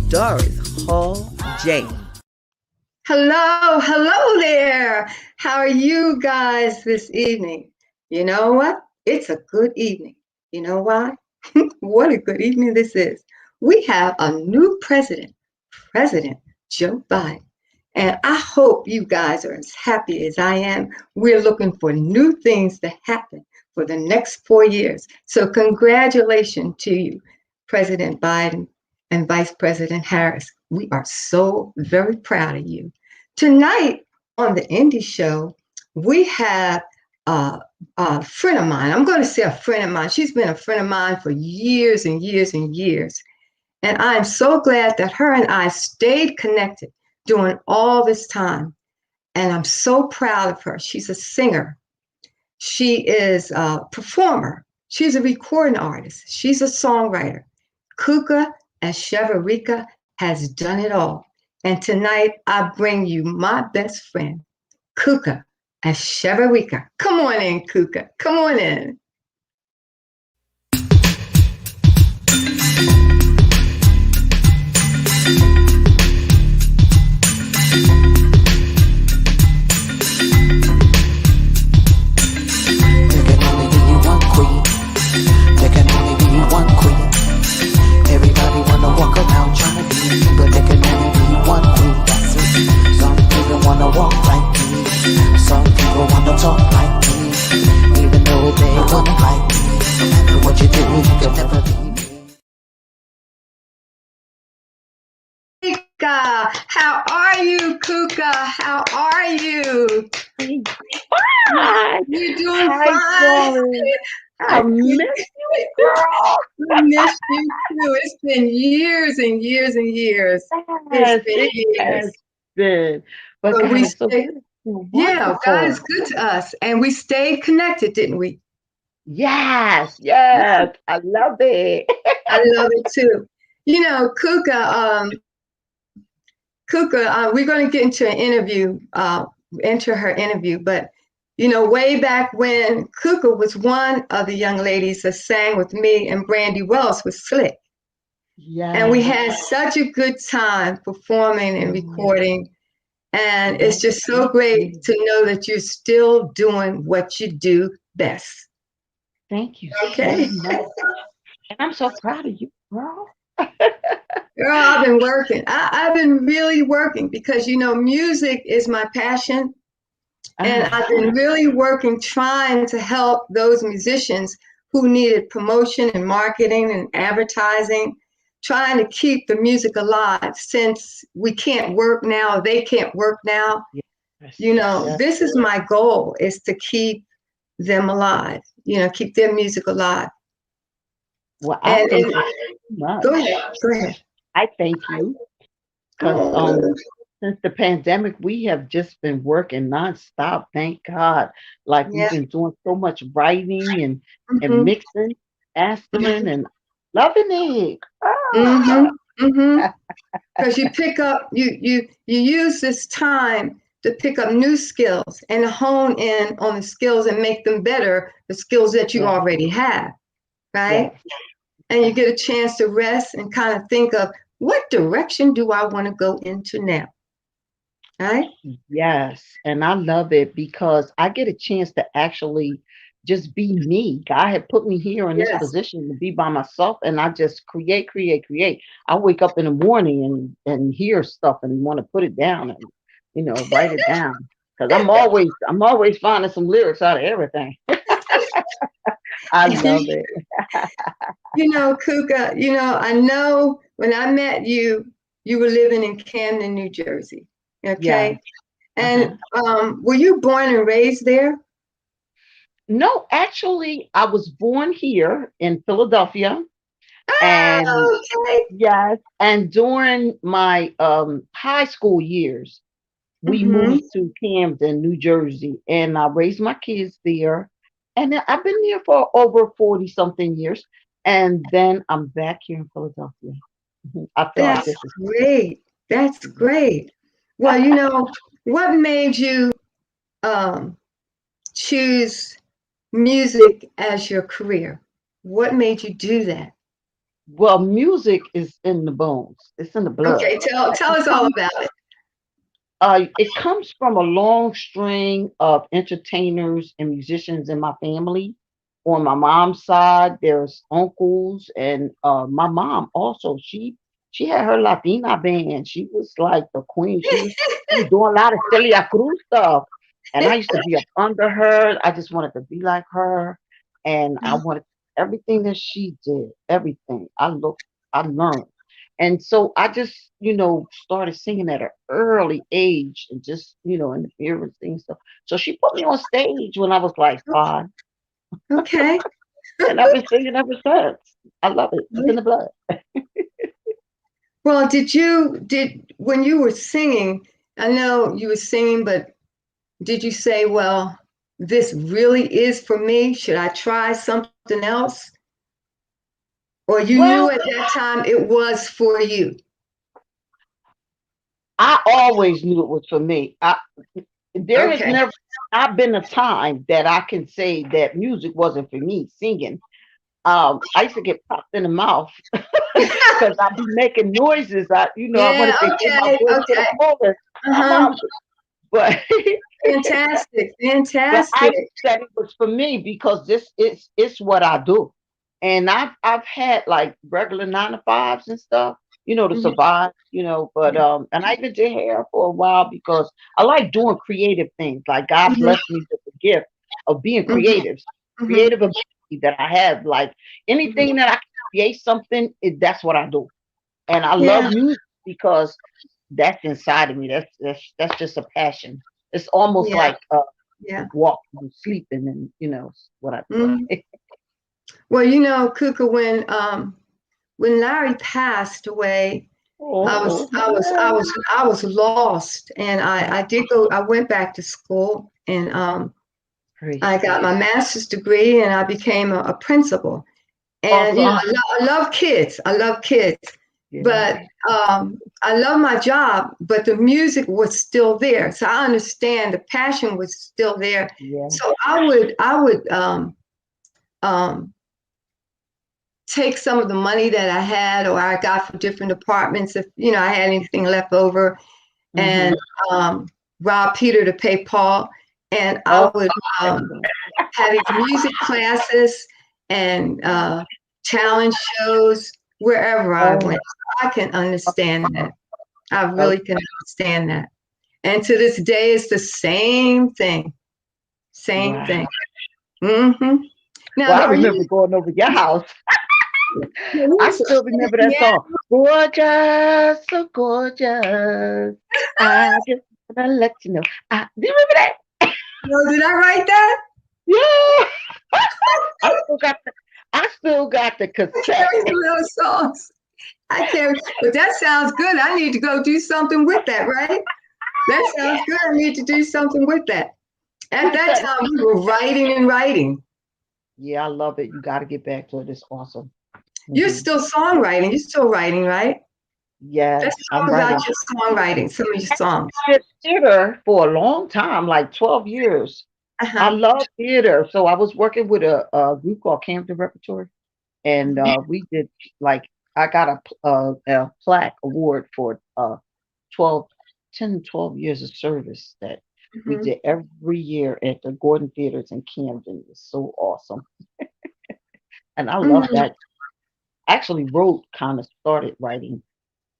Doris Hall James. Hello there. How are you guys this evening? You know what? It's a good evening. You know why? What a good evening this is. We have a new president, President Joe Biden. And I hope you guys are as happy as I am. We're looking for new things to happen for the next 4 years. So congratulations to you, President Biden and Vice President Harris. We are so very proud of you. Tonight on the Indie Show, we have a friend of mine. I'm going to say a friend of mine. She's been a friend of mine for years and years and years. And I'm so glad that her and I stayed connected during all this time. And I'm so proud of her. She's a singer. She is a performer. She's a recording artist. She's a songwriter. Cuca Echevarria has done it all. And tonight I bring you my best friend, Cuca Echevarria. Come on in, Cuca. Come on in. How are you, Cuca? How are you? Fine. You doing fine? I miss you, girl. I miss you too. It's been years and years and years. Yes, It's been it years. has been. But God is so good. Yeah, God is good to us. And we stayed connected, didn't we? Yes, Yeah. I love it. I love it too. You know, Cuca, we're going to get into an interview, enter her interview, but you know, way back when Cuca was one of the young ladies that sang with me and Brandy Wells with Slick. And we had such a good time performing and recording. And it's just so great to know that you're still doing what you do best. Thank you. Okay. So much. And I'm so proud of you, girl. Girl, I've been working. I've been really working because, you know, music is my passion. And I've been really working, trying to help those musicians who needed promotion and marketing and advertising, trying to keep the music alive since we can't work now, they can't work now. Yes. You know, Yes. This is my goal, is to keep them alive, you know, keep their music alive. Well, I thank you so much. Go ahead. I thank you because since the pandemic, we have just been working nonstop. Thank God. Like we've been doing so much writing and mixing, mastering, and loving it. Because you pick up, you use this time to pick up new skills and hone in on the skills and make them better, the skills that you already have, right? Yes. And you get a chance to rest and kind of think of, what direction do I want to go into now? Right? Yes, and I love it because I get a chance to actually just be me. God had put me here in this position to be by myself, and I just create. I wake up in the morning and hear stuff and want to put it down and write it down because I'm always finding some lyrics out of everything. I love it. You know, Cuca, I know when I met you, you were living in Camden, New Jersey. Okay. And were you born and raised there? No, actually, I was born here in Philadelphia. And yes, and during my high school years, we moved to Camden, New Jersey, and I raised my kids there. And I've been there for over 40 something years. And then I'm back here in Philadelphia. I feel like this is great. That's great. Well, what made you choose music as your career? What made you do that? Well, music is in the bones. It's in the blood. Okay, tell It us all comes, about it. it comes from a long string of entertainers and musicians in my family. On my mom's side, there's uncles, and my mom also. She had her Latina band. She was like the queen. She was doing a lot of Celia Cruz stuff, and I used to be up under her. I just wanted to be like her, and I wanted everything that she did. Everything I learned. And so I just, started singing at an early age and just, in the mirror and stuff. So she put me on stage when I was like 5, Okay. and I've been singing ever since. I love it. It's in the blood. Well, when you were singing, I know you were singing, but did you say, well, this really is for me? Should I try something else? Or you knew Well, at that time it was for you? I always knew it was for me. There has Okay. never not been a time that I can say that music wasn't for me singing. I used to get popped in the mouth because I'd be making noises. I Yeah, wanted to hear my okay, voice to the okay. fullest. My Uh-huh. mom, but Fantastic, but I fantastic. said it was for me because this is it's what I do, and I've had like regular 9 to 5s and stuff, to Mhm. survive, But Yeah. and I even did hair for a while because I like doing creative things. Like God Mhm, blessed me with the gift of being mhm, creative, mhm, creative ability that I have. Like mhm. anything that I can create something, that's what I do, and I love Yeah, music because that's inside of me. That's just a passion. It's almost yeah, like yeah. walking and sleeping and what I Mhm. do. Well, Cuca, when Larry passed away, Oh, I was lost, and I went back to school, and praise I got God. my master's degree, and I became a principal. And Awesome. I love kids. I love kids, Yeah. but I love my job. But the music was still there, so I understand the passion was still there. Yeah. So I would um, take some of the money that I had or I got from different departments if I had anything left over, and Hmm. um, rob Peter to pay Paul, and I Oh, would um, excellent. have these music classes and talent shows wherever I Oh, went. I can understand that. I oh, really can understand that. And to this day, it's the same thing. Same wow. thing. Hmm. Well, Now, I are you? remember going over your house. I Yeah. still remember that song. Gorgeous, so gorgeous. I just wanna let you know. Do you remember that? No, did I write that? Yeah. I still got the I cassette. can't remember those songs. I can't. But that sounds good. I need to go do something with that, right? That sounds good. I need to do something with that. At that Yeah. time, we were writing and writing. Yeah, I love it. You got to get back to it. It's awesome. You're Hmm. still songwriting. You're still writing, right? Let's Yes, I'm talk about writing. your songwriting, some of your songs. I did theater for a long time, like 12 years. I Uh-huh. love theater. So I was working with a group called Camden Repertory, and we did like I got a plaque award for 12, 10, 12 years of service that we Hmm. did every year at the Gordon Theaters in Camden. It was so awesome. And I love Hmm. that. I actually kind of started writing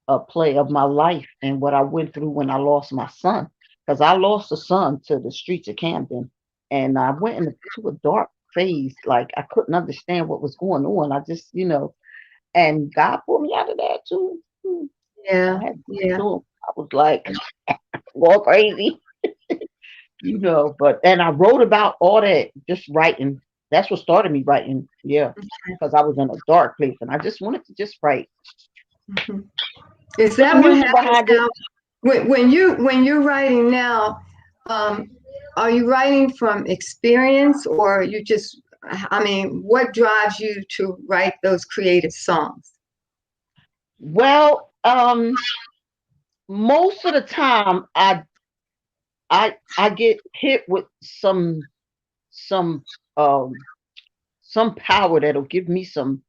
a play of my life and what I went through when I lost my son. Because I lost a son to the streets of Camden, and I went into a dark phase. Like I couldn't understand what was going on. I just, and God pulled me out of that too. Yeah, I had yeah. to. I was like going crazy, But and I wrote about all that, just writing. That's what started me writing. Yeah, because I was in a dark place, and I just wanted to just write. Hmm. Is There's that what music happens behind it. now? When you're writing now, um, are you writing from experience or you just? I mean, what drives you to write those creative songs? Well, most of the time I get hit with some um some power that'll give me some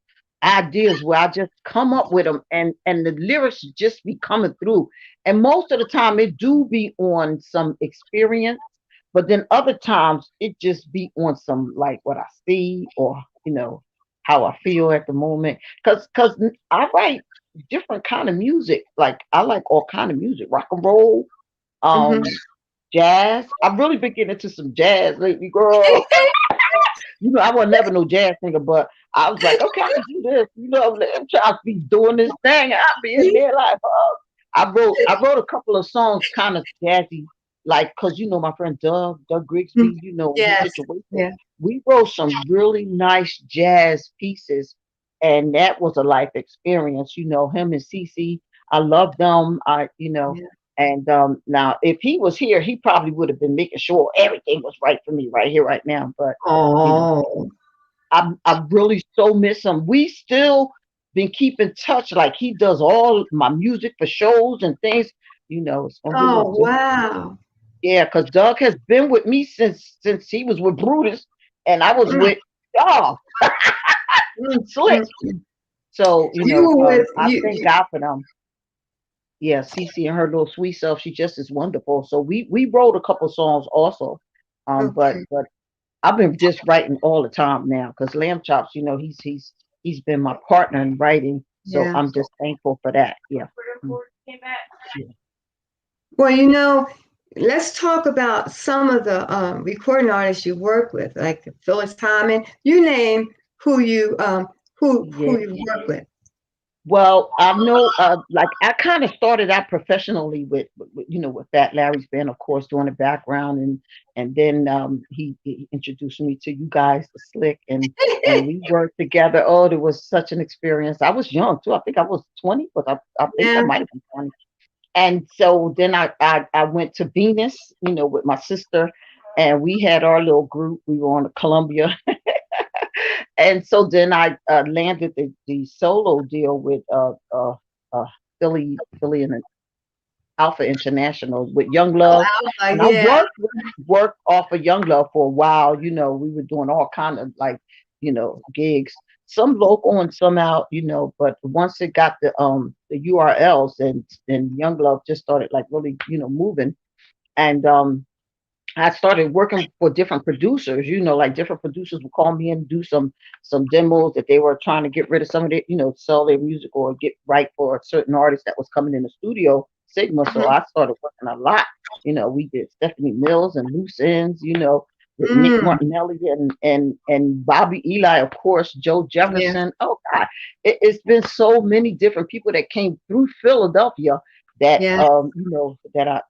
ideas where I just come up with them, and the lyrics just be coming through. And most of the time it do be on some experience, but then other times it just be on some like what I see, or how I feel at the moment. Cause I write different kind of music. Like I like all kind of music, rock and roll, Mm-hmm. um, jazz. I've really been getting into some jazz lately, girl. I was never no jazz singer, but I was like, okay, I can do this. I'm trying to be doing this thing. I'll be in there like, oh. I wrote a couple of songs kind of jazzy, like, cause my friend Doug Grigsby, his Yes. situation. Yeah. We wrote some really nice jazz pieces, and that was a life experience. Him and Cece, I love them. Yeah. And now if he was here, he probably would have been making sure everything was right for me right here, right now. But you know, Oh. I really so miss him. We still been keeping touch. Like he does all my music for shows and things. It's gonna be a little Oh, different. wow. Yeah, because Doug has been with me since he was with Brutus, and I was Mm, with y'all, mm, Slick. mm. So You were with I you, thank God for them. Yeah, Cece and her little sweet self, she just is wonderful. So we wrote a couple songs also. But okay. I've been just writing all the time now because Lamb Chops, he's been my partner in writing. So Yeah. I'm just thankful for that. Yeah. Mm, yeah. Well, let's talk about some of the recording artists you work with, like Phyllis Hyman. You name who you Yeah. who you work with. Well, I know, like I kind of started out professionally with Fat Larry's band, of course, doing the background, and then he introduced me to you guys, the Slick, and we worked together. Oh, it was such an experience. I was young too. I think I was 20, but I think I Yeah. might have been 20. And so then I went to Venus, with my sister, and we had our little group. We were on a Columbia. And so then I landed the solo deal with uh, Philly and Alpha International with Young Oh, Love, Alpha. and I Yeah. worked off of Young Love for a while. We were doing all kind of like gigs, some local and some out. But once it got the URLs, and Young Love just started like really moving, and I started working for different producers, like different producers would call me and do some demos that they were trying to get rid of some of their, sell their music or get right for a certain artist that was coming in the studio, Sigma. So Mhm. I started working a lot. We did Stephanie Mills and Loose Ends, with Nick Mm, Martinelli and Bobby Eli, of course, Joe yeah. Jefferson. Oh God, it's been so many different people that came through Philadelphia that Yeah. that I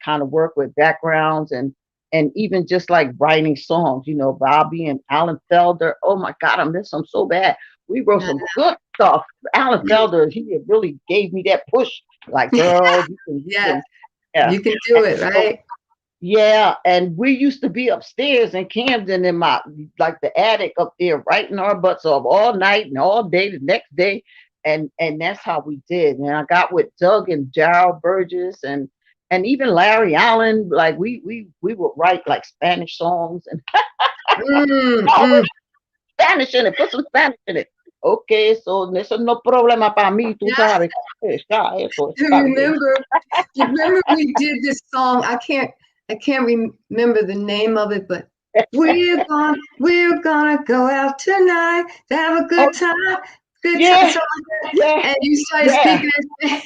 kind of work with backgrounds and even just like writing songs, Bobby and Alan Felder. Oh my God, I miss them so bad. We wrote Yeah. some good stuff. Alan Felder, he really gave me that push. Like, girl, you Yeah. can, yeah. You can do And it, so, right? yeah, and we used to be upstairs in Camden in my like the attic up there, writing our butts off all night and all day the next day, and that's how we did. And I got with Doug and Gerald Burgess and even Larry Allen. Like we would write like Spanish songs and Mm, always mm. Spanish in it. Put some Spanish in it. Okay, so eso no problema para mí, tú Yeah. sabes. Está eso You está bien. remember we did this song. I can't remember the name of it, but we're gonna go out tonight to have a Oh good time. Good time. yeah, Something like that. yeah, And you started yeah. speaking it.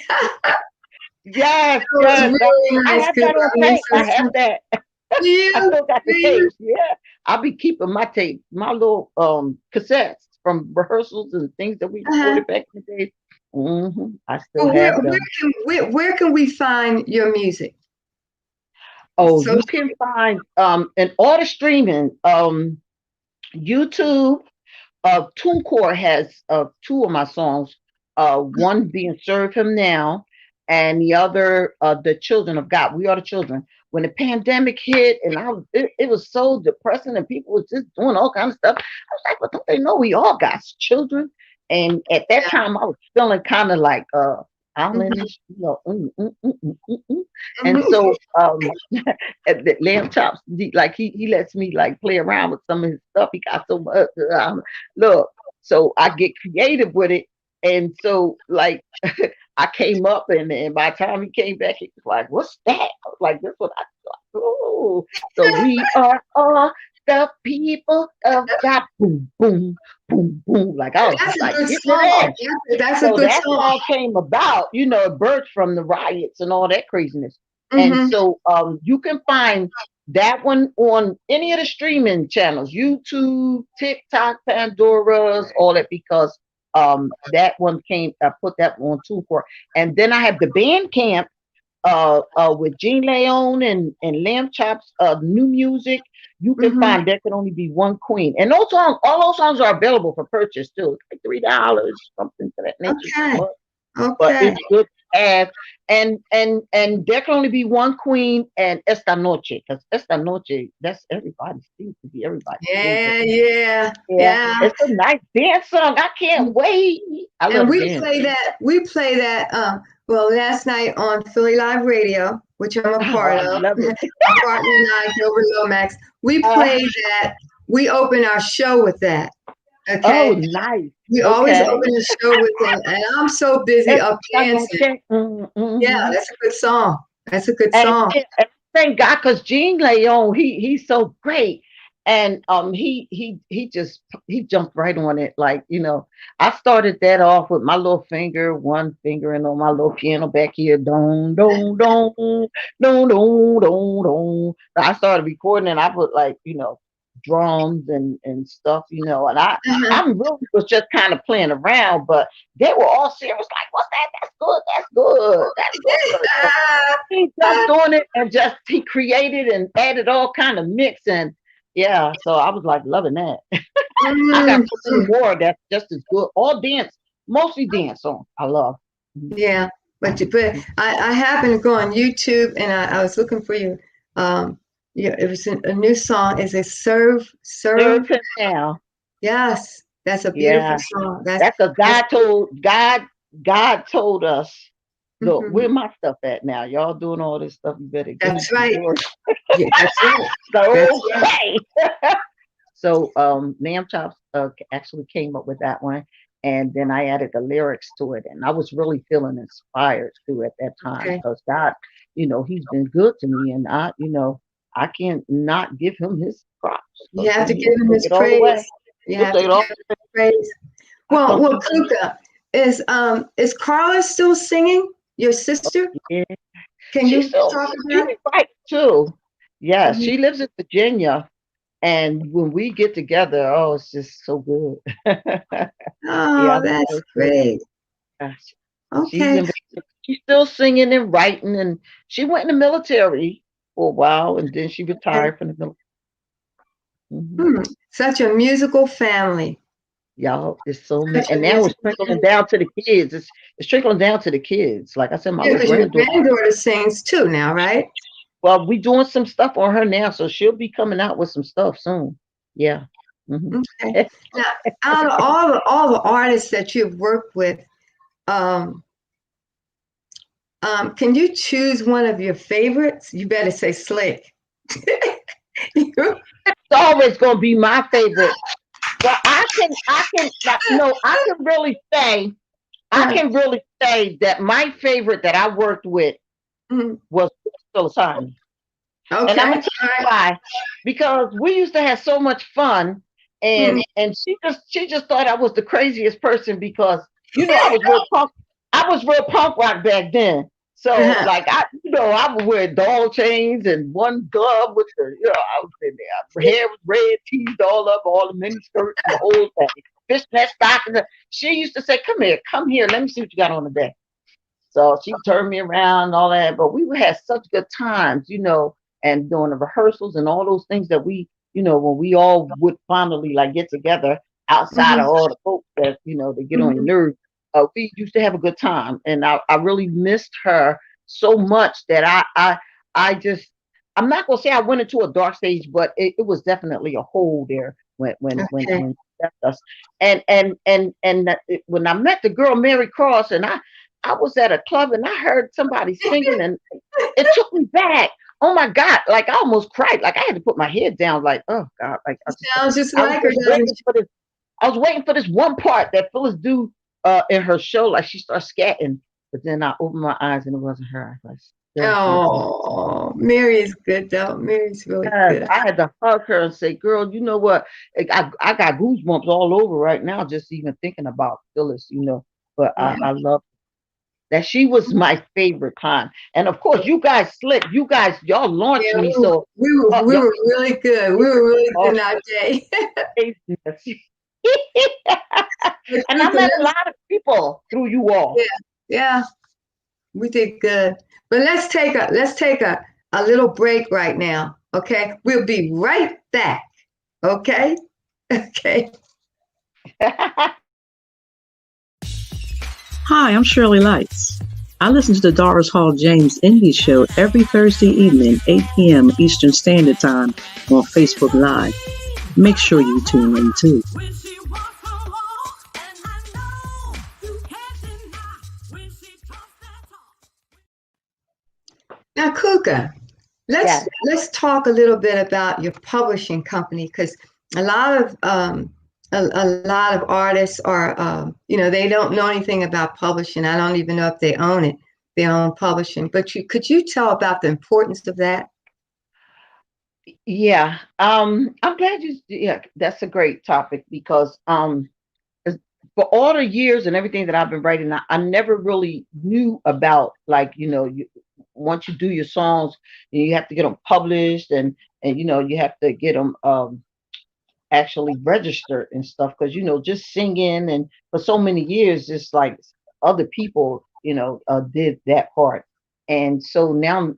Yes, was yes. really I nice have because that on I miss tape. I this have song. that. I You, still got the you. tapes. Yeah. I'll be keeping my tape, my little cassettes from rehearsals and things that we Uh-huh. recorded back in the day. I still Well, where, have where them. can where can we find your music? Oh, So you can find and all the streaming, YouTube. TuneCore has two of my songs. One being "Serve Him Now," and the other, "The Children of God." We are the children. When the pandemic hit, and it was so depressing, and people was just doing all kinds of stuff. I was like, "But don't they know we all got children?" And at that yeah. time, I was feeling kind of like Mhm, islandish, and mhm. so at the Lamb Chops, like he lets me like play around with some of his stuff. He got so much. Look, So I get creative with it. And so like I came up and by the time he came back, he was like, "What's that?" I was like, "This what I thought." Oh, so we are all the people of God. Boom, boom, boom, boom. Like I was That's just a like good getting it song. in. That's a So good that song. song came about, it birthed from the riots and all that craziness. And Mm-hmm. so you can find that one on any of the streaming channels, YouTube, TikTok, Pandora's, all that, because that one came, I put that one too for. And then I have the band camp with Gene Leon and Lamb Chops, new music. You can Mm-hmm. find There Can Only Be One Queen. And those songs, all those songs are available for purchase too. It's like $3, something to that nature. Okay. But Okay. it's good to have. And There Can Only Be One Queen and Esta Noche, because Esta Noche, that's everybody seems to be everybody's favorite. Yeah, yeah, Yeah, yeah. it's a nice dance song. I can't wait. I love And to we dance. play that. We play that. Well, last night on Philly Live Radio, which I'm a Oh, part I of. love it. My partner and I, Gilbert Lomax. We Uh, play that. We open our show with that. oh, Okay. nice. We always Okay. open the show with it, and I'm so busy up Esta dancing. Noche. Yeah, that's a good song. That's a good And, song. and thank God, because Gene Leon, he's so great, and he jumped right on it. Like I started that off with my little finger, one finger, and on my little piano back here, don don don don don don don. I started recording, and I put like drums and stuff, and Uh-huh. I really was just kind of playing around, but they were all serious, like, "What's that? That's good. That's good. That's good." So he jumped on it and just he created and added all kind of mix, and yeah, so I was like loving that. I got so many Mm, more that's just as good. All dance, mostly dance songs. I love. yeah, but I happened to go on YouTube and I was looking for you. Yeah, it was a new song. Is it serve? Third now. Yes, that's a beautiful Yeah, song. that's a That's God told us. Look, mhm. where my stuff at now? Y'all doing all this stuff. You better give me That's some right. glory. Yeah, that's right. That's So right. okay. So Lamb Chops actually came up with that one, and then I added the lyrics to it, and I was really feeling inspired too at that time Okay. because God, He's been good to me, and I can't not give Him His props You because have to He'll give him take his it all away. praise. You He'll have to take it give all. him his praise. Well, Cuca, is Carla still singing? Your sister? Yeah, Can she you still talk she about writes too. Yeah, it? she lives in Virginia, and when we get together, oh, it's just so good. Oh, Yeah, that's great. gosh, she's Okay. in. She's still singing and writing, and she went in the military for a while, and then she Okay. retired from the military. Hmm. Hmm. Such a musical family. Y'all, it's so many, Such a and now it's musical trickling family. down to the kids. It's trickling down to the kids. Like I said, my Yeah, little because your granddaughter. granddaughter sings too now, right? Well, we doing some stuff on her now, so she'll be coming out with some stuff soon. Yeah. Hmm. Okay. Now, out of all the artists that you've worked with, um, can you choose one of your favorites? You better say Slick. It's always gonna be my favorite. But I can, like, no, I Uh, can really say that my favorite that I worked with mm, was Phyllis Hyman. And I'm okay. gonna tell you why. Because we used to have so much fun, Mm. and she just thought I was the craziest person because I was real punk. I was real punk rock back then. So Uh-huh. like I would wear doll chains and one glove with I was in there. Hair was red, teased all up, all the mini skirts and the whole thing. Fishnet stockings. She used to say, come here, let me see what you got on today. So she turned me around and all that. But we would have such good times, and doing the rehearsals and all those things that when we all would finally like get together outside Mhm, of all the folks that, they get on your mhm. nerves. We used to have a good time. And I really missed her so much that I just, I'm not gonna say I went into a dark stage, but it was definitely a hole there Okay. when she left us. When I met the girl Mary Cross, and I was at a club and I heard somebody singing, and it took me back. Oh my God. Like I almost cried. Like I had to put my head down, like, oh God. Like Sounds just I was like her, just doesn't waiting she? for this. I was waiting for this one part that Phyllis do in her show, like she starts scatting, but then I opened my eyes and it wasn't her. I still can't believe it. Oh, Mary is good though. Mary's really Yes, good. I had to hug her and say, "Girl, you know what? I got goosebumps all over right now just even thinking about Phyllis, you know." But Yeah, I love that she was my favorite client, and of course, you guys slick. You guys, y'all launched yeah, me, so we y'all were really good. We were really good in awesome. our day. But And I Cuca, met a lot of people through you all. yeah, yeah, we did good. But let's take a little break right now. Okay, we'll be right back. Okay, okay. Hi, I'm Shirley Lights. I listen to the Doris Hall James Indie Show every Thursday evening, 8 p.m. Eastern Standard Time on Facebook Live. Make sure you tune in too. Now, Cuca, Yes. let's talk a little bit about your publishing company because a lot of a lot of artists are they don't know anything about publishing. I don't even know if they own it. They own publishing, but could you tell about the importance of that? Yeah. I'm glad you. Yeah, that's a great topic because for all the years and everything that I've been writing, I never really knew about like once you do your songs, you have to get them published and you have to get them actually registered and stuff because just singing and for so many years it's like other people did that part, and so now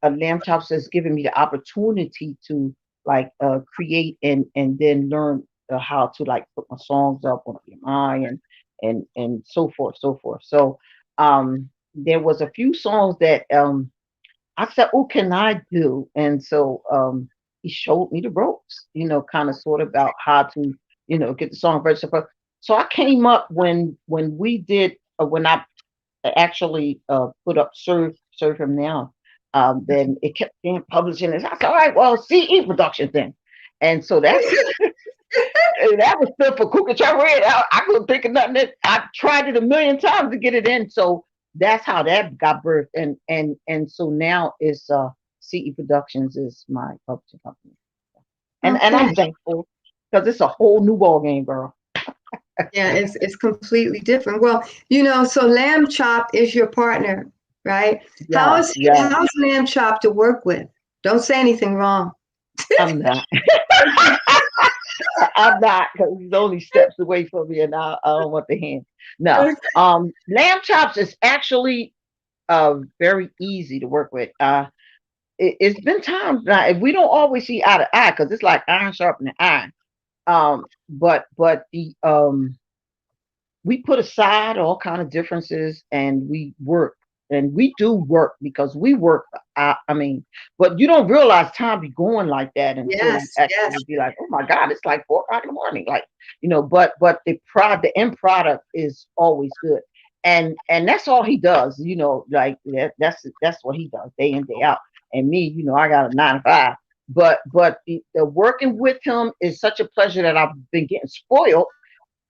Lamb Chops has given me the opportunity to like create and then learn how to like put my songs up on EMI and so forth. So there was a few songs that I said, "Oh, can I do?" And so he showed me the ropes, kind of sort of about how to get the song registered. So I came up when we did when I actually put up serve him now. Then it kept being published and I said, all right, well, CE production thing. And so that's that was still for Cucca. I couldn't think of nothing. I tried it a million times to get it in. So that's how that got birthed. And so now it's CE Productions is my publishing company. And Okay. I'm thankful because it's a whole new ball game, girl. Yeah, it's completely different. Well, so Lamb Chop is your partner, right? Yeah, yeah. How's Lamb Chop to work with? Don't say anything wrong. I'm not. I'm not because he's only steps away from me, and I don't want the hand. No, lamb chops is actually very easy to work with. It's been times now if we don't always see eye to eye because it's like iron sharpening iron. But the we put aside all kind of differences and we work and we do work because we work. I mean, but you don't realize time be going like that until you Yes, yes. actually be like, oh my God, it's like 4 o'clock in the morning. Like, but the end product is always good. And that's all he does, like that's what he does day in, day out. And me, I got a 9 to 5. But the working with him is such a pleasure that I've been getting spoiled.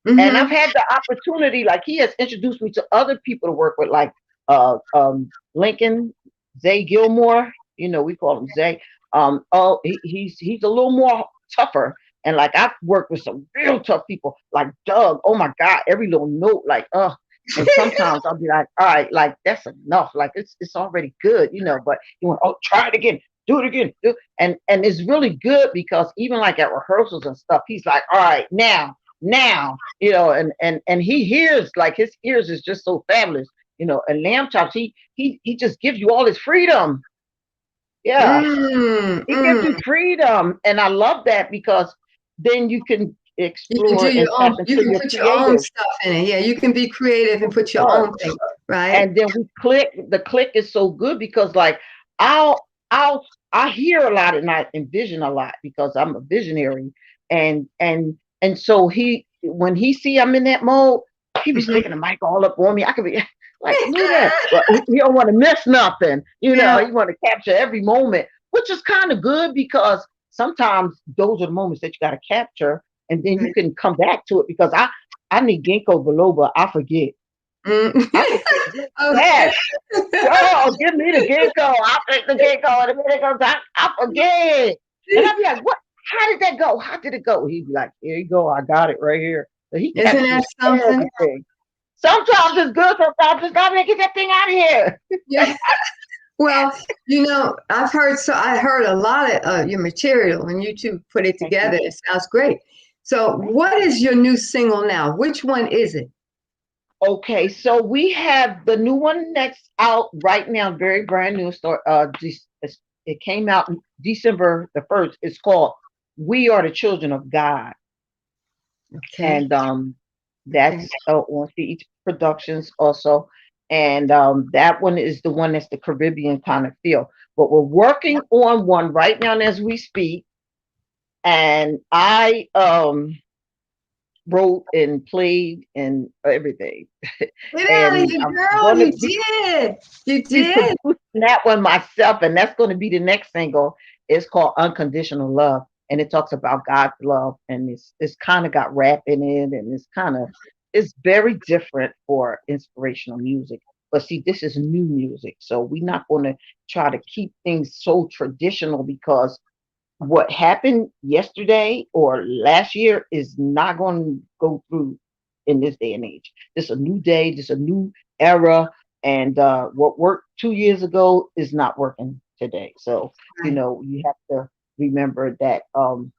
And I've Mm-hmm. had the opportunity, like he has introduced me to other people to work with, like Lincoln, Zay Gilmore, we call him Zay. He's a little more tougher. And like I've worked with some real tough people, like Doug. Oh my God, every little note, like and sometimes I'll be like, all right, like that's enough. Like it's already good, but you want, oh, try it again, do it again. And it's really good because even like at rehearsals and stuff, he's like, all right, now, and he hears, like his ears is just so fabulous, and Lamb Chops, he just gives you all his freedom. Yeah, Mm, he gives you mm. freedom, and I love that because then you can You can do explore your and tap own, you into can your put your own creative. stuff in it. Yeah, you can be creative and put your own thing, right? And then we click. The click is so good because like I'll I'll I hear a lot and I envision a lot because I'm a visionary, and so he when he see I'm in that mode, he be Hmm. sticking the mic all up on me. I could be like, move that. Well, he don't want to miss nothing. Yeah. He want to capture every moment, which is kind of good because sometimes those are the moments that you got to capture. and then you can come back to it because I need ginkgo biloba. I forget. I forget real fast. Oh, give me the ginkgo. I'll take the ginkgo, and a minute goes, I forget. And I'll be like, what? How did that go? How did it go? He'd be like, here you go. I got it right here. So he Isn't that something? everything. Sometimes it's good, sometimes it's not. Get that thing out of here. Yeah. Well, I heard a lot of your material, and you two put it together. It sounds great. So what is your new single now? Which one is it? Okay, so we have the new one that's out right now, very brand new. It came out December the 1st. It's called We Are the Children of God. Okay. And that's on CH Productions also. And that one is the one that's the Caribbean kind of feel. But we're working on one right now as we speak. And I wrote and played and everything. And girl, you did. You did. That one myself, and that's going to be the next single. It's called Unconditional Love, and it talks about God's love, and it's kind of got rap in it, and it's very different for inspirational music. But see, this is new music, so we're not going to try to keep things so traditional because what happened yesterday or last year is not going to go through in this day and age. This is a new day, this is a new era, and what worked 2 years ago is not working today. So, you have to remember that, when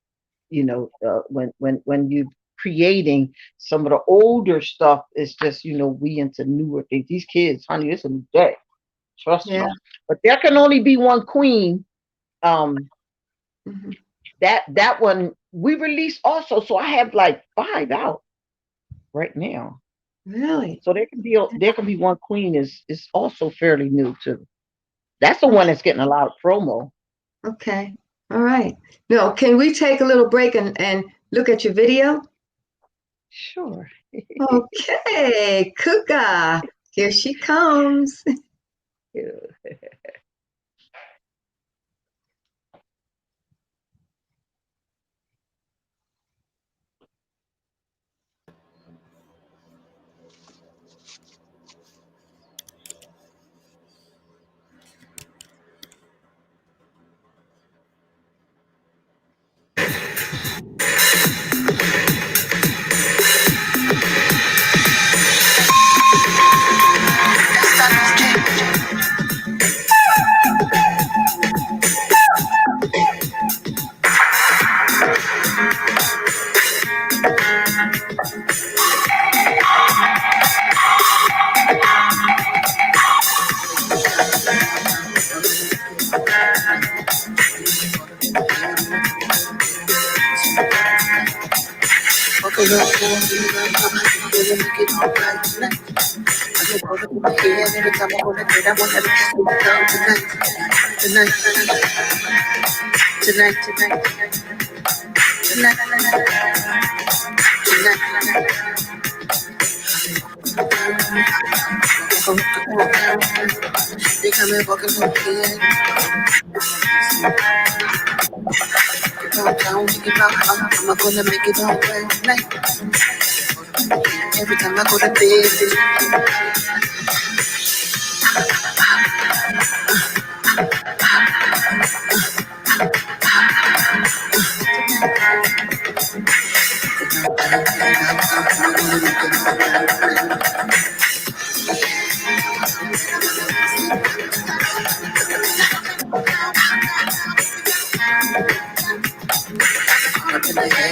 you're creating some of the older stuff, it's just, we into newer things. These kids, honey, it's a new day. Trust me. But there can only be one queen. That one we released also, so I have like 5 out right now. Really? So there can be one queen is also fairly new too. That's the one that's getting a lot of promo. Okay. All right. No, can we take a little break and look at your video? Sure. Okay, Cuca, here she comes. Yeah. I'm gonna make it all right. Every time I go to bed,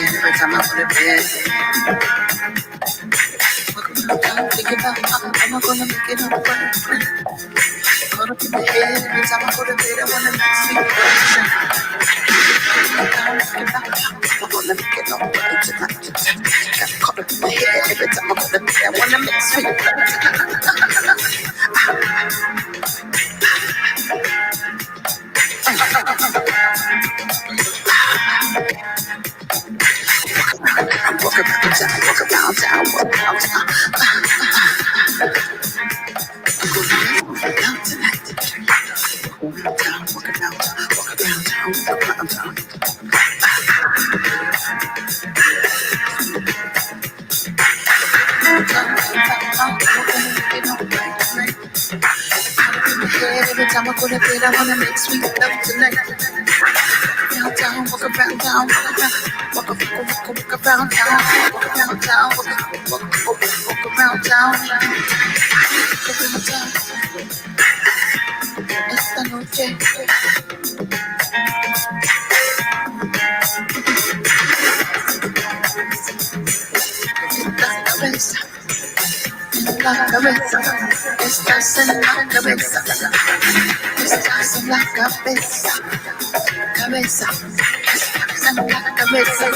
every time I go to bed. Think about how I'm gonna make it all right. Caught up in the head every time I go to bed. I wanna make sleep. I'm gonna make it all right tonight. Caught up in the head every time I go to bed. I wanna make sleep. Walk around town, walk around town, walk around town. I'm gonna walk around tonight. Walk around town, walk around town, walk around town, walk around town. every time I go to bed, I wanna make sweet love tonight. Downtown, walk around town, walk around town, walk around town, walk around town, esta noche. La cabeza, estás en la cabeza, estás en la cabeza, cabeza, estás en la cabeza.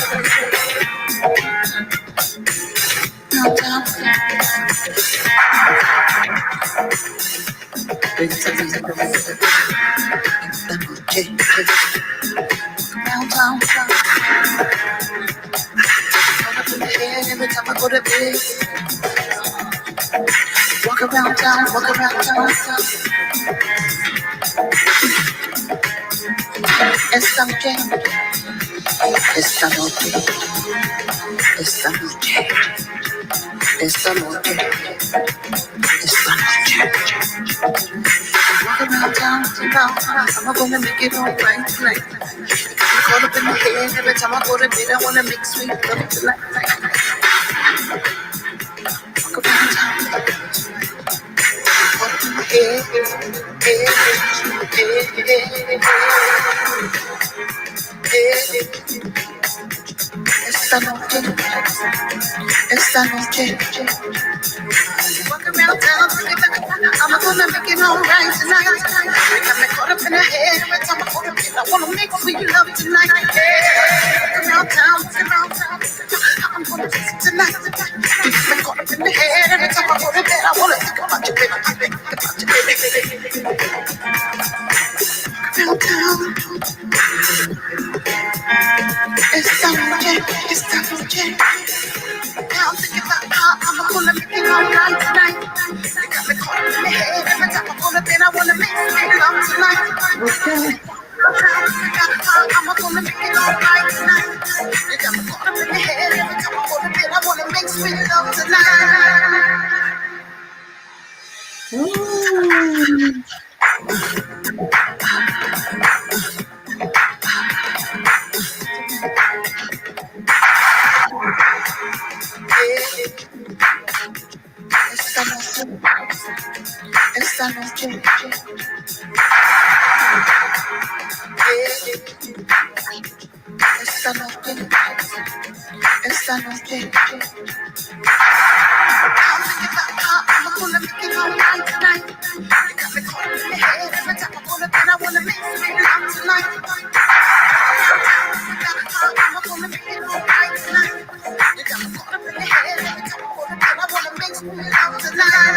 No, no. Estás en la cabeza, esta noche, downtown. Every time I go to bed. Walk around town, walk around town. Esta noche, esta noche, esta noche, esta noche, esta noche. Walk around town, I'm gonna make it all right tonight. I'm caught up in the head every time I go to bed. I wanna make sweet love tonight. Walk around town. Esta noche, esta noche. Walk around town, I'm gonna make it all right tonight. I got me caught up in the head every time I go to bed. I wanna make sweet love tonight. Walk around town, I'm gonna fix it tonight. Me caught up in the head every time I go to bed. I wanna think about you, baby. Think about you, baby. Around town. Esta noche. Now I'm thinking about how I'm gonna make it all right tonight. You got me caught up in the head every time I go to bed. I wanna make sweet love tonight. Okay. I'm gonna make it all right tonight. You got me caught up in the head every time I go to bed. I wanna make sweet love tonight. Ooh. Esta noche. Esta noche. Esta noche. I'm gonna make it all right tonight. You got me caught in the head every time I go to bed. I wanna make sweet love tonight. I'm gonna make it all right tonight. You got me caught up in the head every time I go to bed. I wanna make sweet love tonight.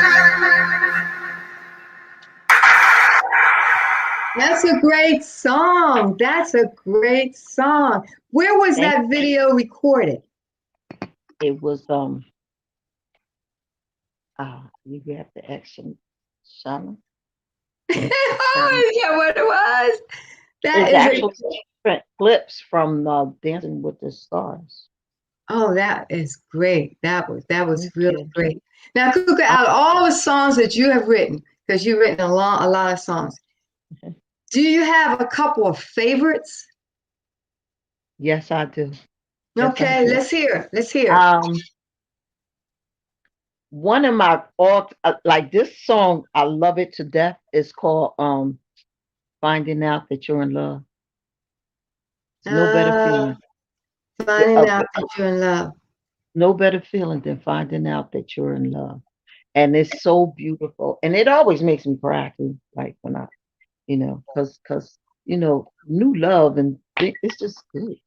That's a great song. That's a great song. Where was that video recorded? It was you have to action Shana. Oh, yeah, what it was. That It's is actually different clips from Dancing with the Stars. Oh, that is great. That was really Okay. great. Now, Cuca, out of all the songs that you have written, because you've written a lot of songs, do you have a couple of favorites? Yes, I do. Okay, let's hear. One of my like this song, I love it to death. It's called "Finding Out That You're in Love." It's no better feeling. Finding out that you're in love. No better feeling than finding out that you're in love, and it's so beautiful. And it always makes me cry too, like when I, because new love and it's just good.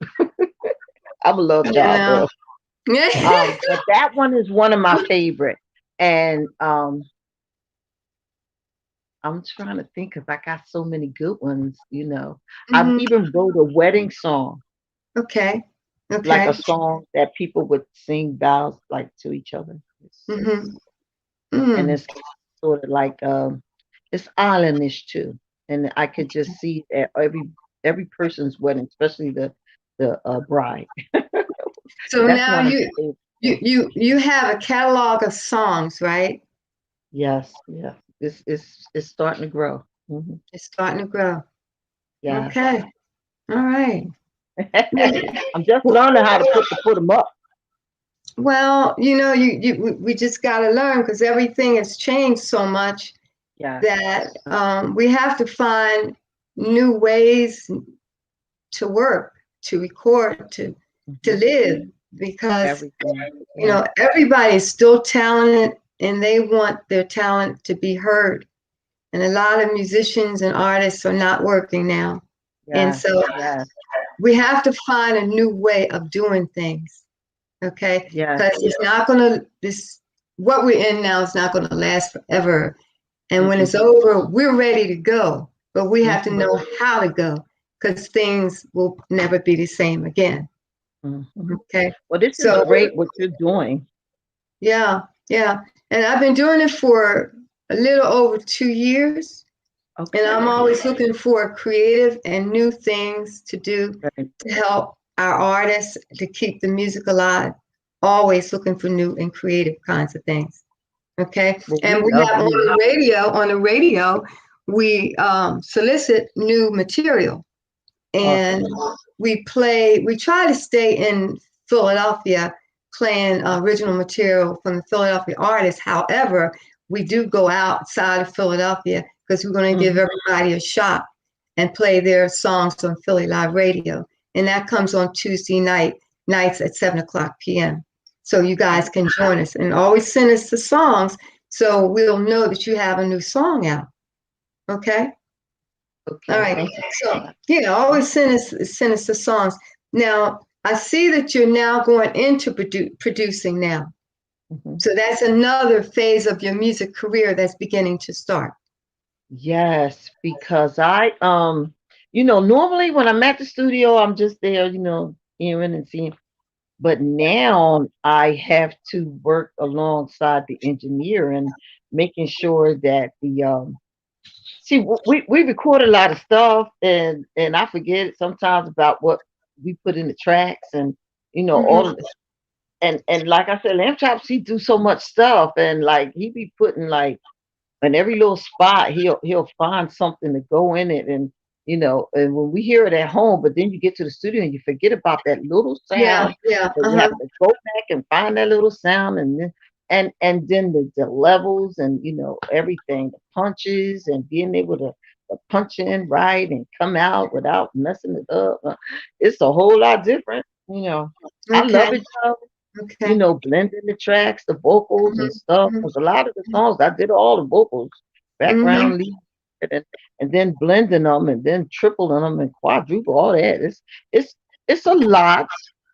I'm a love child, girl. But that one is one of my favorite, and I'm trying to think if I got so many good ones. I even wrote a wedding song. Okay. Like a song that people would sing vows like to each other. And it's sort of like it's islandish too, and I could just see that every person's wedding, especially the bride. So now you have a catalog of songs, right? Yes, yeah. It's starting to grow. It's starting to grow. Yeah. Okay. All right. I'm just learning how to put them up. Well, we just got to learn because everything has changed so much that we have to find new ways to work, to record, to live, because everybody's still talented and they want their talent to be heard. And a lot of musicians and artists are not working now. And so we have to find a new way of doing things. Okay. Because it's not going to, what we're in now is not going to last forever. And when it's over, we're ready to go, but we have to know how to go, because things will never be the same again. Okay. Well, this is great what you're doing. Yeah. Yeah. And I've been doing it for a little over 2 years. Okay. And I'm always looking for creative and new things to do to help our artists to keep the music alive. Always looking for new and creative kinds of things. Okay. Well, and we have on the radio, we solicit new material. And we try to stay in Philadelphia playing original material from the Philadelphia artists. However, we do go outside of Philadelphia because we're going to give everybody a shot and play their songs on Philly Live Radio. And that comes on Tuesday nights at 7:00 p.m. So you guys can join us, and always send us the songs so we'll know that you have a new song out. Okay? Okay. All right. So always send us the songs. Now, I see that you're now going into producing now. So that's another phase of your music career that's beginning to start. Yes, because I normally when I'm at the studio, I'm just there, hearing and seeing. But now I have to work alongside the engineer and making sure that we record a lot of stuff, and I forget sometimes about what we put in the tracks, and all of this. And like I said, Lamb Chops, he do so much stuff, and like he be putting like in every little spot he'll find something to go in it, and and when we hear it at home, but then you get to the studio and you forget about that little sound. Yeah. You have to go back and find that little sound, and then the levels, and everything, the punches, and being able to punch in right and come out without messing it up. It's a whole lot different. I love it though. Okay. Blending the tracks, the vocals and stuff. Because a lot of the songs I did all the vocals, background lead, and then blending them, and then tripling them and quadruple all that. It's a lot.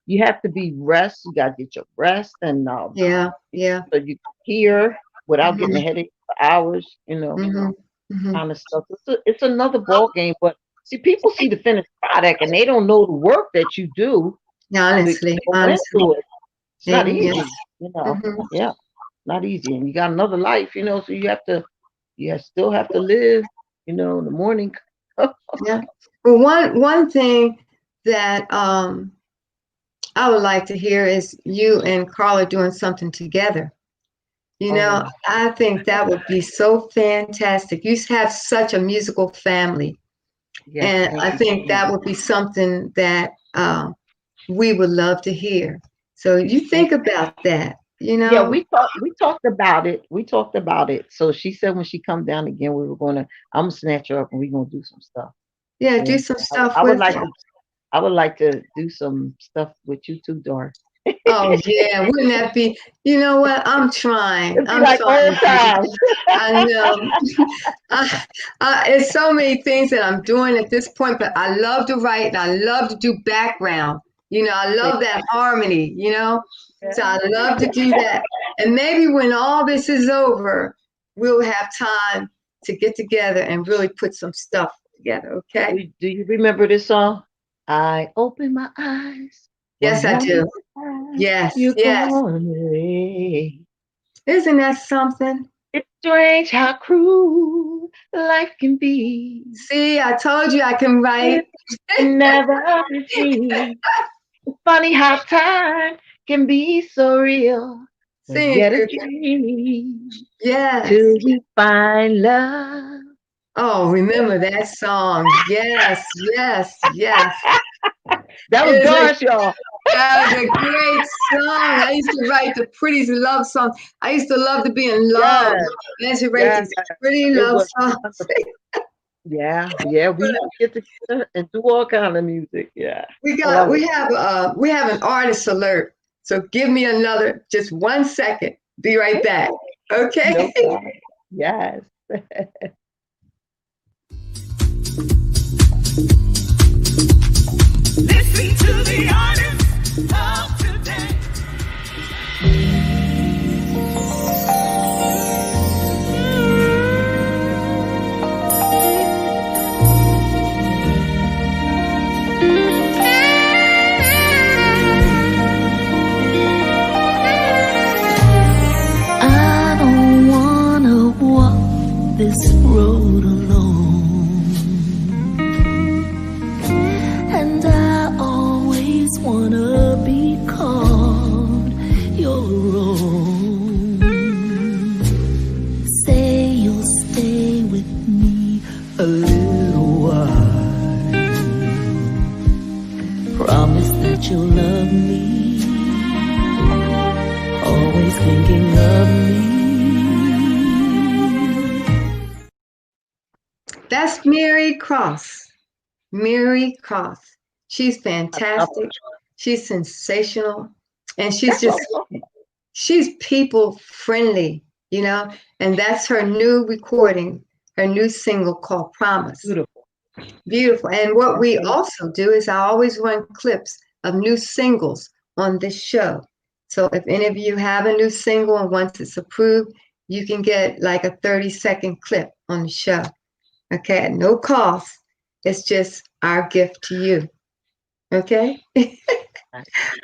You have to be rest. You got to get your rest, and so you can hear without getting a headache for hours. Kind of stuff. It's another ball game. But see, people see the finished product and they don't know the work that you do. Honestly. It's not easy, Yeah, not easy. And you got another life, so you still have to live, in the morning. Yeah. Well, one thing that I would like to hear is you and Carla doing something together. I think that would be so fantastic. You have such a musical family. Yes, and I think that would be something that we would love to hear. So you think about that, Yeah, we talked about it. We talked about it. So she said when she come down again, I'm gonna snatch her up and we're gonna do some stuff. Yeah, do some stuff I would like to do some stuff with you too, Doris. Oh yeah, wouldn't that be? You know what? I'm trying. I'm like trying. Old times. I know. It's so many things that I'm doing at this point, but I love to write and I love to do background. I love that harmony. So I love to do that. And maybe when all this is over, we'll have time to get together and really put some stuff together. Okay. Do you remember this song? I open my eyes. Yes, I do. Yes, yes. Isn't that something? It's strange how cruel life can be. See, I told you I can write. Never see. It's funny how time can be so real. See, yet a dream. Yes. Till we find love Oh, remember that song? Yes, yes, yes. That was Doris, y'all. That was a great song. I used to write the prettiest love songs. I used to love to be in love. Yes, I used to write yes. these pretty It love was songs. wonderful. Yeah, yeah. We used to get together and do all kind of music. Yeah, I love it. We have an artist alert. So give me just 1 second. Be right back. No Okay. problem. Yes. Listen to the artist of today. I don't wanna walk this road alone, and I always wanna be called your own. Say you'll stay with me a little while. Promise that you'll love me, always thinking of me. That's Mary Cross. Mary Cross. She's fantastic. She's sensational. And she's people friendly, and that's her new recording, her new single called Promise. Beautiful. Beautiful. And what we also do is I always run clips of new singles on this show. So if any of you have a new single and once it's approved, you can get like a 30-second clip on the show. Okay, at no cost. It's just our gift to you. Okay?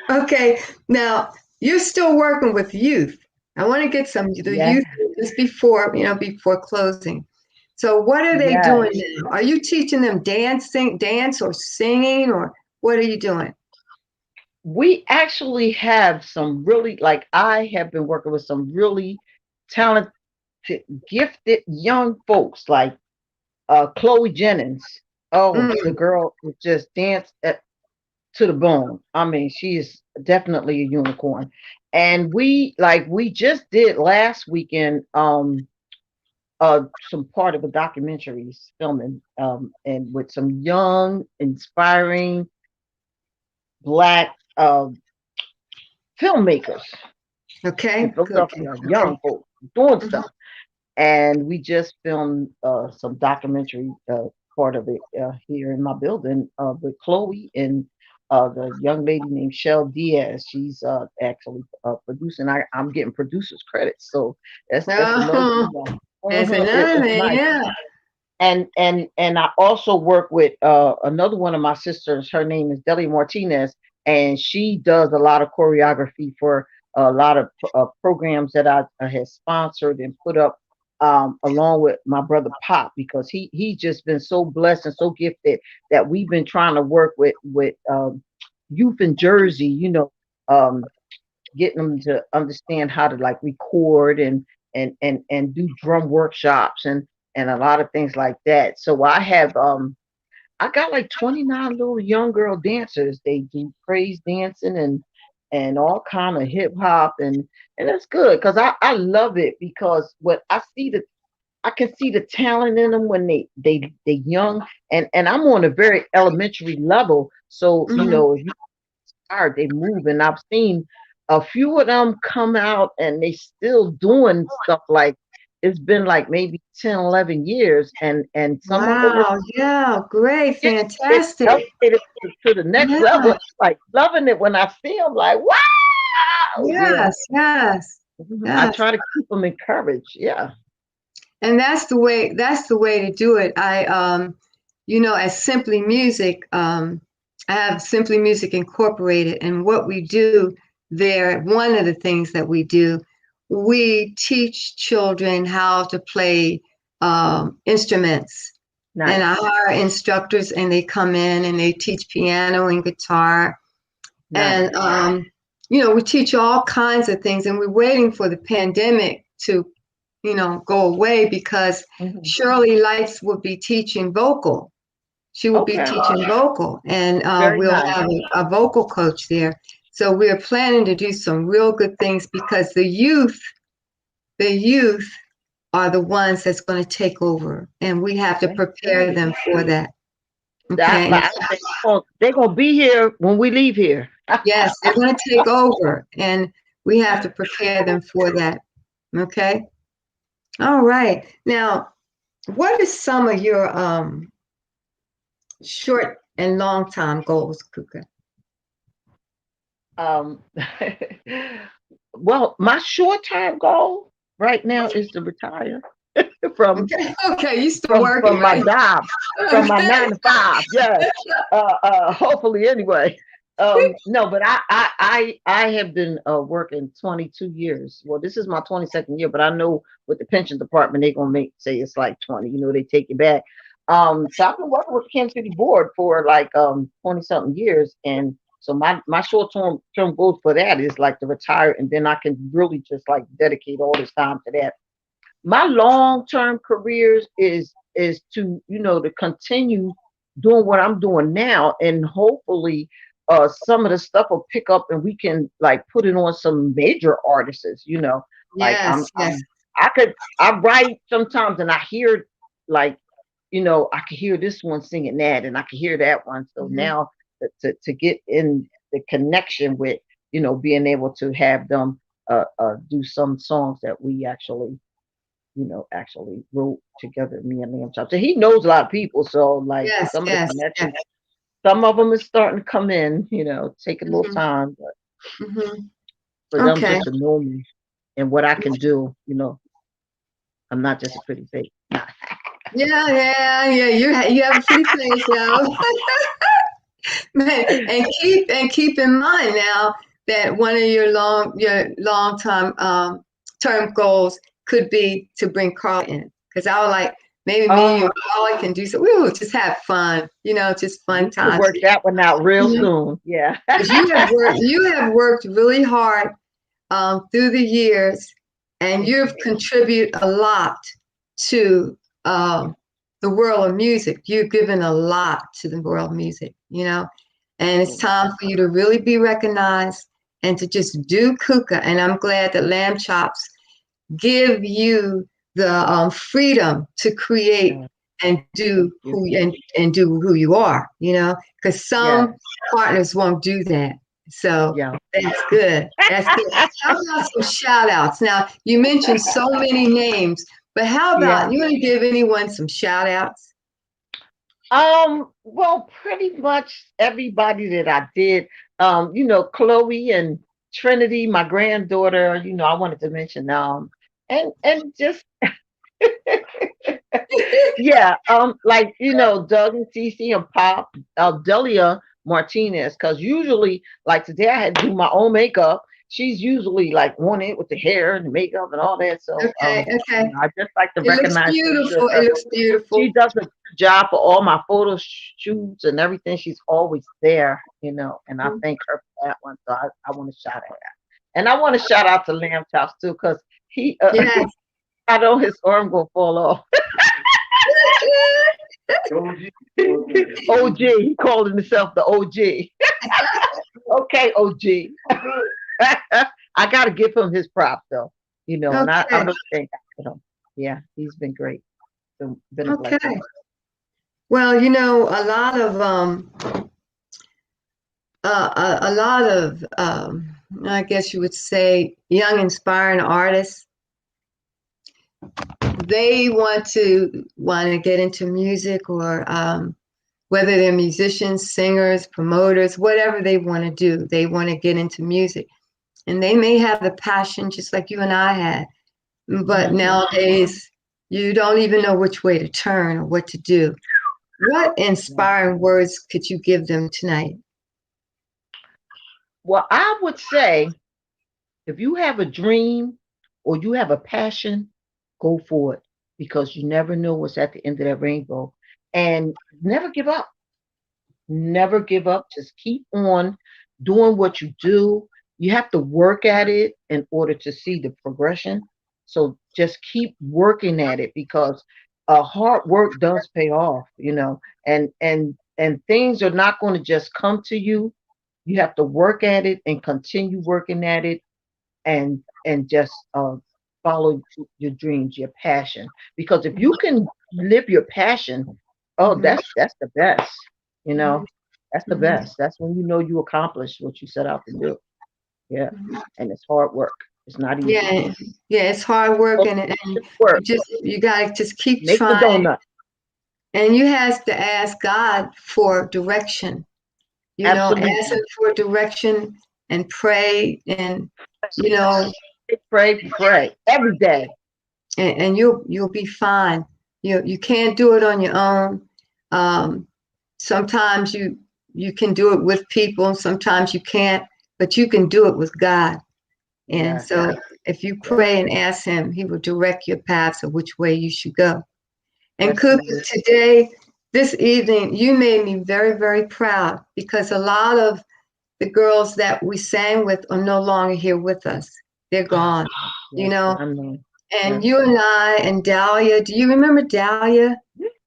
Okay, now you're still working with youth. I want to get youth just before closing. So what are they doing now? Are you teaching them dance or singing, or what are you doing? We actually have some really, I have been working with some really talented, gifted young folks, like Chloe Jennings. The girl just danced to the bone. I mean, she is definitely a unicorn. And we just did last weekend some part of a documentary filming and with some young, inspiring Black filmmakers. Okay. Young folks doing stuff. And we just filmed some documentary part of it here in my building with Chloe and the young lady named Shell Diaz. She's actually producing. I'm getting producer's credits, so that's another thing. That's another thing, nice. Yeah. And I also work with another one of my sisters. Her name is Delia Martinez, and she does a lot of choreography for a lot of programs that I have sponsored and put up. Along with my brother Pop, because he's just been so blessed and so gifted that we've been trying to work with youth in Jersey, getting them to understand how to record and do drum workshops and a lot of things like that. So I have I got 29 little young girl dancers. They do praise dancing and all kind of hip hop and that's good because I love it because what I can see the talent in them when they young and I'm on a very elementary level. So if you inspired, they move, and I've seen a few of them come out and they still doing stuff it's been maybe 10, 11 years and some of them great, fantastic. Elevated to the next level, loving it when I see them, wow. Yes. I try to keep them encouraged. Yeah. And that's the way to do it. I as Simply Music, I have Simply Music Incorporated, and what we do there, one of the things that we do, we teach children how to play instruments. Nice. And I hire instructors, and they come in and they teach piano and guitar. Nice. And we teach all kinds of things, and we're waiting for the pandemic to go away, because Shirley Lights will be teaching vocal. She will be teaching vocal, and we'll have a vocal coach there. So we're planning to do some real good things, because the youth are the ones that's going to take over, and we have to prepare them for that. Okay. They're going to be here when we leave here. Yes, they're going to take over, and we have to prepare them for that. Okay. All right. Now, what are some of your short and long time goals, Cuca? Well, my short term goal right now is to retire from you still working, from my job, from my 9 to 5. Yes. Hopefully anyway. No, but I have been working 22 years. Well, this is my 22nd year, but I know with the pension department they're gonna say it's like 20. They take you back. So I've been working with the Kansas City Board for like 20 something years, and so my short term goal for that is like to retire, and then I can really just like dedicate all this time to that. My long term careers is to to continue doing what I'm doing now, and hopefully some of the stuff will pick up and we can like put it on some major artists, like yes. I write sometimes and I hear like I could hear this one singing that and I could hear that one, so now to get in the connection with being able to have them do some songs that we actually wrote together, me and Lamb Chop. So he knows a lot of people, so like some of the connections, some of them is starting to come in, take a little time, but for them just to know me and what I can do, I'm not just a pretty face. Yeah. You have a pretty face now. and keep in mind now that one of your long term goals could be to bring Carl in, because I was like, maybe me and Carl can do so. We will just have fun, just fun times. Work that one out real soon. Yeah. you have worked really hard through the years, and you've contributed a lot to the world of music. You've given a lot to the world of music, and it's time for you to really be recognized and to just do Cuca. And I'm glad that Lamb Chops give you the freedom to create and do who you are, because some partners won't do that. So that's good. That's good. How about some shout outs? Now, you mentioned so many names, but how about you want to give anyone some shout outs? Well, pretty much everybody that I did, Chloe and Trinity, my granddaughter, I wanted to mention and just like Doug and Cece and Pop, Delia Martinez, because usually like today I had to do my own makeup. She's usually like on it with the hair and the makeup and all that. So I just like to recognize beautiful. It looks beautiful. She does a good job for all my photo shoots and everything. She's always there, and I thank her for that one. So I want to shout her out. And I want to shout out to Lamb Chops too, because he I know his arm gonna fall off. OG, he calling himself the OG. Okay, OG. I gotta give him his props though, and I really thank him. Yeah, he's been great. Been a blessing. Well, a lot of I guess you would say young inspiring artists, they want to get into music, or whether they're musicians, singers, promoters, whatever they want to do, they want to get into music. And they may have the passion just like you and I had, but nowadays you don't even know which way to turn or what to do. What inspiring words could you give them tonight? Well, I would say if you have a dream or you have a passion, go for it, because you never know what's at the end of that rainbow. And never give up. Never give up. Just keep on doing what you do. You have to work at it in order to see the progression. So just keep working at it, because hard work does pay off, and things are not going to just come to you. You have to work at it and continue working at it, and just follow your dreams, your passion. Because if you can live your passion, oh, that's the best. That's the best. That's when you accomplished what you set out to do. Yeah, and it's hard work. It's not easy. Yeah, it's hard work, and you gotta just keep Make trying. The donut. And you have to ask God for direction. Absolutely. Ask Him for direction and pray, and pray every day, and you'll be fine. You can't do it on your own. Sometimes you can do it with people, sometimes you can't, but you can do it with God. And so if you pray and ask Him, He will direct your paths of which way you should go. And Cuca, today, this evening, you made me very, very proud, because a lot of the girls that we sang with are no longer here with us. They're gone, And you and I and Dahlia, do you remember Dahlia?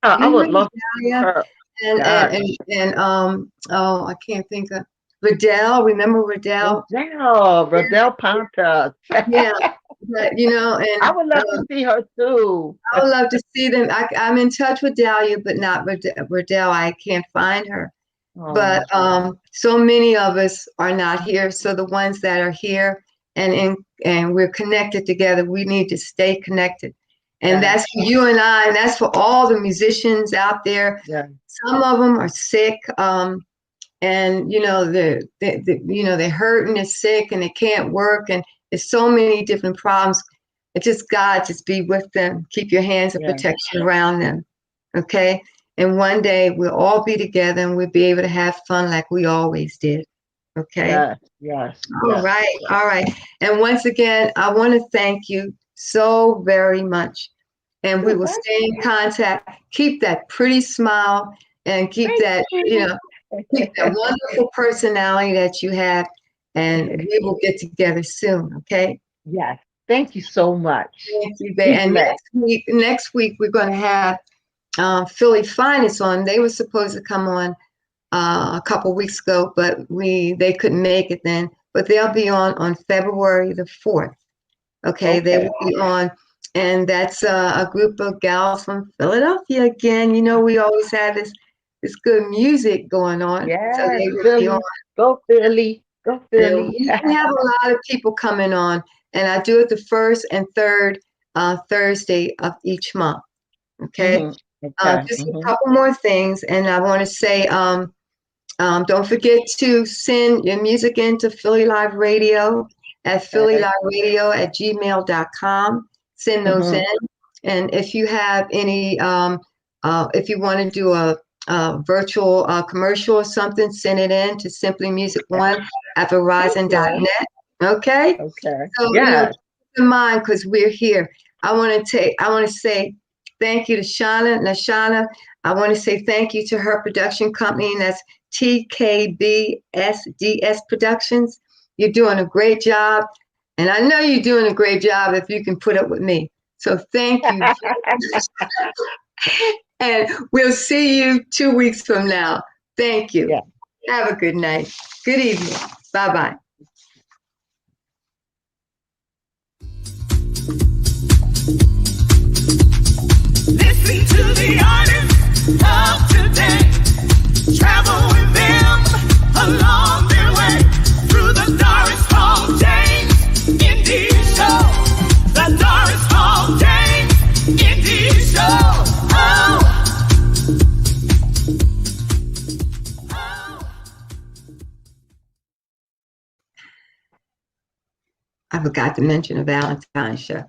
I would love Dahlia. And I can't think of Riddell. Remember Riddell? Riddell Ponta. Yeah, but and I would love to see her too. I would love to see them. I'm in touch with Dahlia, but not Riddell. I can't find her. Oh. But so many of us are not here. So the ones that are here and we're connected together, we need to stay connected. And that's for you and I, and that's for all the musicians out there. Yeah. Some of them are sick, and they're hurting, they're sick, and they can't work, and there's so many different problems. It's just God, just be with them. Keep your hands of protection around them, okay? And one day we'll all be together, and we'll be able to have fun like we always did, okay? Yes. All right. And once again, I want to thank you so very much. And we will stay in contact. Keep that pretty smile and keep that, keep that wonderful personality that you have. And we will get together soon, okay? Yes. Thank you so much. Thank you, babe. And next week we're going to have Phyllis Hyman on. They were supposed to come on a couple weeks ago, but they couldn't make it then. But they'll be on February the 4th. Okay, they will be on, and that's a group of gals from Philadelphia again. We always have this good music going on. Yeah, so they will be on. Go Philly, go Philly. We have a lot of people coming on, and I do it the first and third Thursday of each month. Okay, just a couple more things, and I want to say, don't forget to send your music into Philly Live Radio at phillyliveradio@gmail.com. Send those in. And if you have any, if you want to do a virtual commercial or something, send it in to simplymusic1@verizon.net. Okay? Okay. So, keep in mind, because we're here. I want to say thank you to Shauna. Now, Shauna, I want to say thank you to her production company, and that's TKBSDS Productions. You're doing a great job, and I know you're doing a great job if you can put up with me. So thank you. And we'll see you 2 weeks from now. Thank you. Yeah. Have a good night. Good evening. Bye-bye. Listen to the artists of today. Travel with them along their way through the Doris Hall James Indie Show. The Doris Hall James Indie Show. Oh. I forgot to mention a Valentine's show.